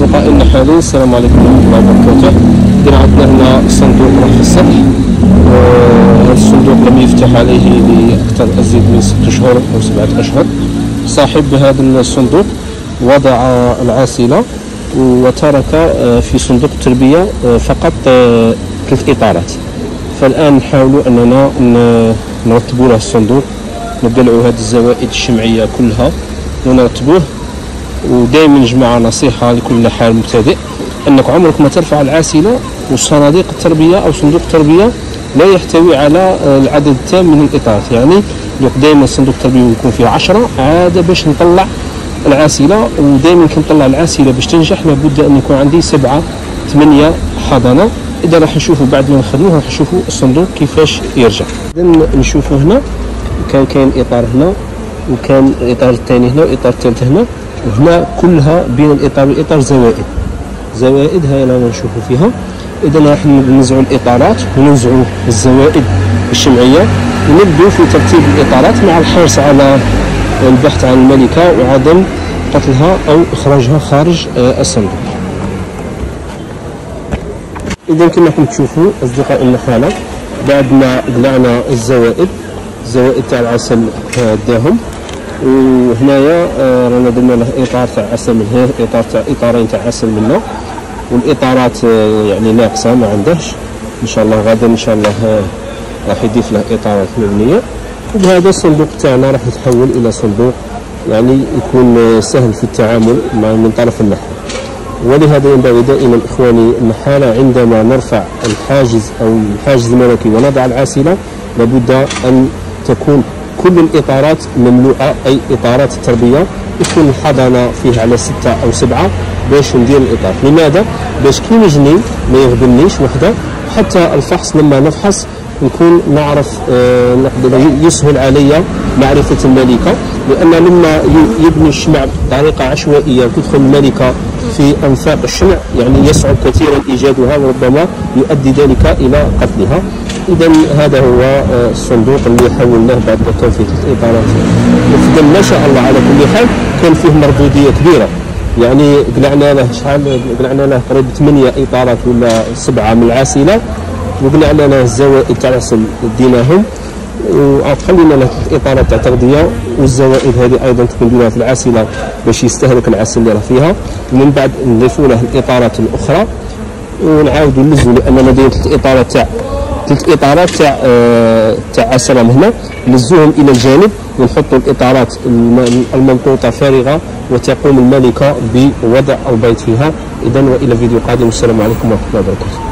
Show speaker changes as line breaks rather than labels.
أصدقائي النحالين، السلام عليكم ورحمة الله وبركاته. إذا عندنا هنا صندوق في السطح، هذا الصندوق لم يفتح عليه لأكثر أزيد من 6 أشهر أو 7 أشهر. صاحب هذا الصندوق وضع العاسلة وترك في صندوق التربية فقط 3 إطارات. فالآن نحاولوا أننا نرتبوا له الصندوق، نقلعوا هذه الزوائد الشمعية كلها ونرتبوه. ودائما جماعة نصيحة لكل حال مبتدئ، أنك عمرك ما ترفع العاسلة وصناديق التربية أو صندوق التربية لا يحتوي على العدد التام من الإطارات. يعني دائما صندوق التربية يكون فيه 10 عادة باش نطلع العاسلة، ودائما كنطلع العاسلة باش تنجح لابد أن يكون عندي 7 8 حضانة. إذا راح نشوفوا بعد ما نخدموه راح نشوفوا الصندوق كيفاش يرجع. إذا نشوفوا هنا كان إطار هنا، وكان الإطار الثاني هنا، والإطار الثالث هنا، وهنا كلها بين الإطار والإطار زوائد هاي اللي نشوفوا فيها. إذا راح ننزعوا الإطارات وننزعوا الزوائد الشمعية ونبدأ في ترتيب الإطارات مع الحرص على البحث عن الملكة وعدم قتلها أو إخراجها خارج الصندوق. إذا كما راكم تشوفوا أصدقائي النحالة، بعد ما قلعنا الزوائد تاع العسل داهم، وهنايا رانا درنا له اطار تاع عسل من هنا، اطارين تاع عسل منا، والاطارات يعني ناقصه ما عندهش. ان شاء الله غدا ان شاء الله راح يضيف له اطارات مبنيه. وبهذا الصندوق تاعنا راح يتحول الى صندوق يعني يكون سهل في التعامل من طرف النحال. ولهذا ينبغي دائما اخواني النحاله عندما نرفع الحاجز الملكي ونضع العاسله لابد ان تكون كل الإطارات مملوءة، أي إطارات التربية يكون الحضانة فيه على 6 أو 7 باش ندير الإطار. لماذا؟ باش كي نجني ما يغبنيش وحده، حتى الفحص لما نفحص نكون نعرف يسهل علي معرفة الملكة. لأن لما يبني الشمع بطريقة عشوائية وتدخل الملكة في أنفاق الشمع يعني يصعب كثيرا إيجادها، وربما يؤدي ذلك إلى قتلها. إذا هذا هو الصندوق اللي حولناه بعد ما كان فيه 3 إطارات وخدم ما شاء الله. على كل حال كان فيه مردودية كبيرة، يعني قلعنا له شحال؟ قلعنا له قريب 8 إطارات ولا 7 من العاسلة، وقلعنا له الزوائد تاع العسل ديناهم، وخلينا له 3 إطارات تاع تغذية، والزوائد هذه أيضا تكون دينها في العاسلة باش يستهلك العسل اللي راه فيها. ومن بعد نضيفوا له الإطارات الأخرى ونعاودوا نلزوا، لأننا دايرين 3 إطارات تاع عسل هنا، نلزوهم إلى الجانب ونحطوا الإطارات الممطوطة فارغة وتقوم الملكة بوضع البيض فيها. إذا وإلى فيديو قادم، والسلام عليكم ورحمة الله وبركاته.